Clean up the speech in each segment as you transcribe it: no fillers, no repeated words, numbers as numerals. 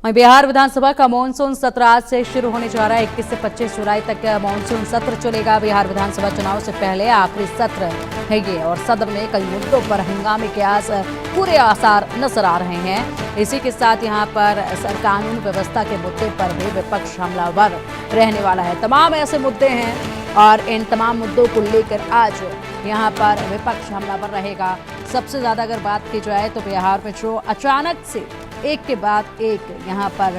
वहीं बिहार विधानसभा का मानसून सत्र आज से शुरू होने जा रहा है। 21 से 25 जुलाई तक मानसून सत्र चलेगा। बिहार विधानसभा चुनाव से पहले आखिरी सत्र है ये और सदन में कई मुद्दों पर हंगामे के आज पूरे आसार नजर आ रहे हैं। इसी के साथ यहाँ पर कानून व्यवस्था के मुद्दे पर भी विपक्ष हमलावर रहने वाला है। तमाम ऐसे मुद्दे हैं और इन तमाम मुद्दों को लेकर आज यहाँ पर विपक्ष हमलावर रहेगा। सबसे ज्यादा अगर बात की जाए तो बिहार में जो अचानक से एक के बाद एक यहाँ पर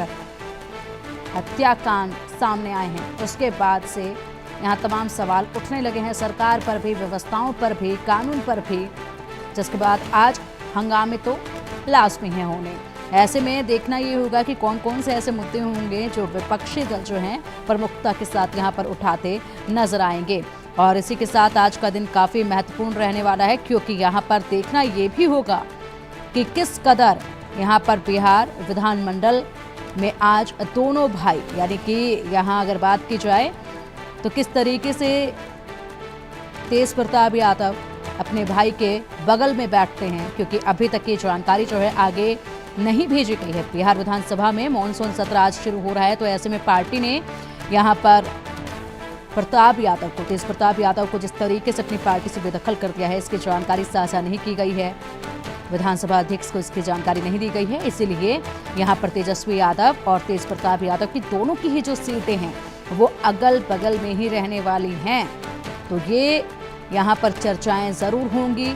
हत्याकांड सामने आए हैं, उसके बाद से यहाँ तमाम सवाल उठने लगे हैं सरकार पर भी, व्यवस्थाओं पर भी, कानून पर भी, जिसके बाद आज हंगामे तो लाजमी है होने। ऐसे में देखना ये होगा कि कौन कौन से ऐसे मुद्दे होंगे जो विपक्षी दल जो हैं प्रमुखता के साथ यहाँ पर उठाते नजर आएंगे। और इसी के साथ आज का दिन काफ़ी महत्वपूर्ण रहने वाला है, क्योंकि यहाँ पर देखना ये भी होगा कि किस कदर यहाँ पर बिहार विधानमंडल में आज दोनों भाई, यानी कि यहाँ अगर बात की जाए तो किस तरीके से तेज प्रताप यादव अपने भाई के बगल में बैठते हैं, क्योंकि अभी तक की जानकारी जो है आगे नहीं भेजी गई है। बिहार विधानसभा में मानसून सत्र आज शुरू हो रहा है, तो ऐसे में पार्टी ने यहाँ पर प्रताप यादव को, तेज प्रताप यादव को जिस तरीके से अपनी पार्टी से बेदखल कर दिया है, इसकी जानकारी साझा नहीं की गई है। विधानसभा अध्यक्ष को इसकी जानकारी नहीं दी गई है, इसीलिए यहाँ पर तेजस्वी यादव और तेज प्रताप यादव की दोनों की ही जो सीटें हैं वो अगल बगल में ही रहने वाली हैं। तो ये यहाँ पर चर्चाएं जरूर होंगी,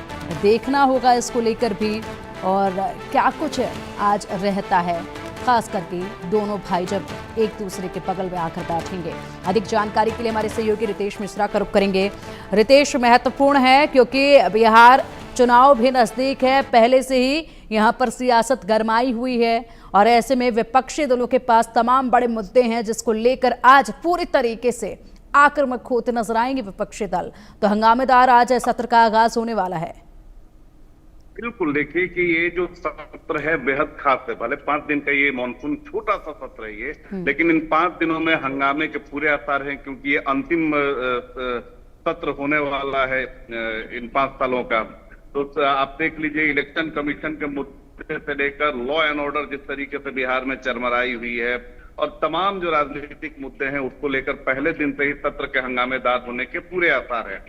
देखना होगा इसको लेकर भी और क्या कुछ आज रहता है, खास करके दोनों भाई जब एक दूसरे के बगल में आकर बैठेंगे। अधिक जानकारी के लिए हमारे सहयोगी रितेश मिश्रा का रुख करेंगे। रितेश, महत्वपूर्ण है क्योंकि बिहार चुनाव भी नजदीक है, पहले से ही यहाँ पर सियासत गरमाई हुई है और ऐसे में विपक्षी दलों के पास तमाम बड़े मुद्दे हैं जिसको लेकर आज पूरी तरीके से आक्रामक होते नजर आएंगे विपक्षी दल। तो हंगामेदार आज सत्र का आगाज होने वाला है। बिल्कुल, देखिए कि ये जो सत्र है बेहद खास है। भले 5 दिन का ये मानसून छोटा सा सत्र है ये, लेकिन इन 5 दिनों में हंगामे के पूरे आसार हैं, क्योंकि ये अंतिम सत्र होने वाला है इन 5 सालों का। तो आप देख लीजिए, इलेक्शन कमीशन के मुद्दे से लेकर लॉ एंड ऑर्डर जिस तरीके से बिहार में चरमराई हुई है और तमाम जो राजनीतिक मुद्दे हैं उसको लेकर पहले दिन से ही सत्र के हंगामेदार होने के पूरे आसार हैं।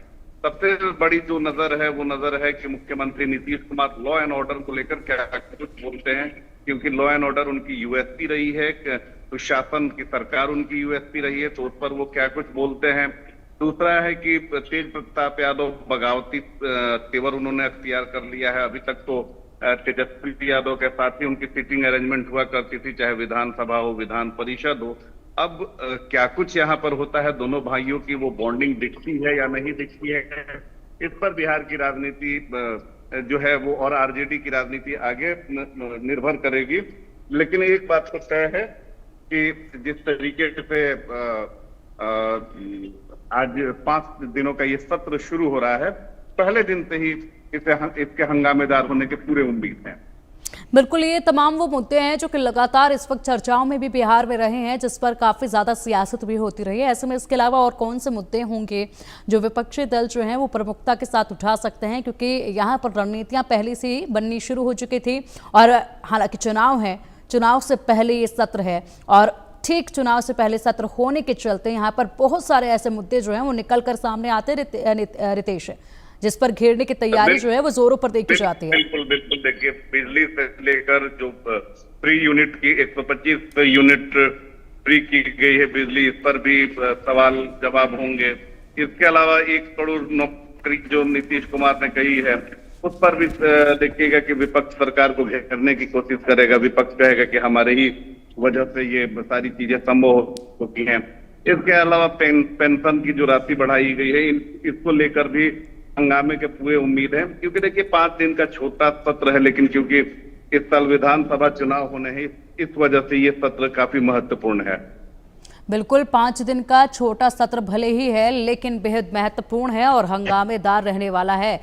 सबसे बड़ी जो नजर है वो नजर है कि मुख्यमंत्री Nitish Kumar law and order को लेकर क्या कुछ बोलते हैं, क्योंकि लॉ एंड ऑर्डर उनकी यूएसपी रही है, सुशासन की सरकार उनकी यूएसपी रही है, तो उस पर वो क्या कुछ बोलते हैं। दूसरा है कि तेज प्रताप यादव बगावती तेवर उन्होंने अख्तियार कर लिया है। अभी तक तो तेजस्वी यादव के साथ ही उनकी सीटिंग अरेंजमेंट हुआ करती थी, चाहे विधानसभा हो, विधान परिषद हो। अब क्या कुछ यहाँ पर होता है, दोनों भाइयों की वो बॉन्डिंग दिखती है या नहीं दिखती है, इस पर बिहार की राजनीति जो है वो और आरजेडी की राजनीति आगे निर्भर करेगी। लेकिन एक बात तो तय है कि जिस तरीके से आज 5 दिनों का ये सत्र शुरू हो रहा है, पहले दिन से ही इसके हंगामेदार होने के पूरे उम्मीद हैं। बिल्कुल, ये तमाम वो मुद्दे हैं जो कि लगातार इस वक्त चर्चाओं में भी बिहार में रहे हैं, जिस पर काफ़ी ज़्यादा सियासत भी होती रही है। ऐसे में इसके अलावा और कौन से मुद्दे होंगे जो विपक्षी दल जो हैं वो प्रमुखता के साथ उठा सकते हैं, क्योंकि यहाँ पर रणनीतियाँ पहले से ही बननी शुरू हो चुकी थी और हालांकि चुनाव है, चुनाव से पहले ये सत्र है और ठीक चुनाव से पहले सत्र होने के चलते यहाँ पर बहुत सारे ऐसे मुद्दे जो हैं वो निकल कर सामने आते रितेश, जिस पर घेरने की तैयारी जो है वो जोरों पर देखी जाती है। बिल्कुल बिल्कुल, देखिए बिजली से लेकर जो फ्री यूनिट की 125 यूनिट फ्री की गई है बिजली, इस पर भी सवाल जवाब होंगे। इसके अलावा 1 करोड़ नौकरी जो नीतीश कुमार ने कही है उस पर भी देखिएगा कि विपक्ष सरकार को घेरने की कोशिश करेगा। विपक्ष कहेगा कि हमारे ही वजह से ये सारी चीजें संभव होती हैं। इसके अलावा पेंशन की जो राशि बढ़ाई गई है, इसको लेकर भी हंगामे के पूरे उम्मीद है, क्योंकि देखिए 5 दिन का छोटा सत्र है, लेकिन क्योंकि इस साल विधानसभा चुनाव होने हैं, इस वजह से ये सत्र काफी महत्वपूर्ण है। बिल्कुल, 5 दिन का छोटा सत्र भले ही है लेकिन बेहद महत्वपूर्ण है और हंगामेदार रहने वाला है।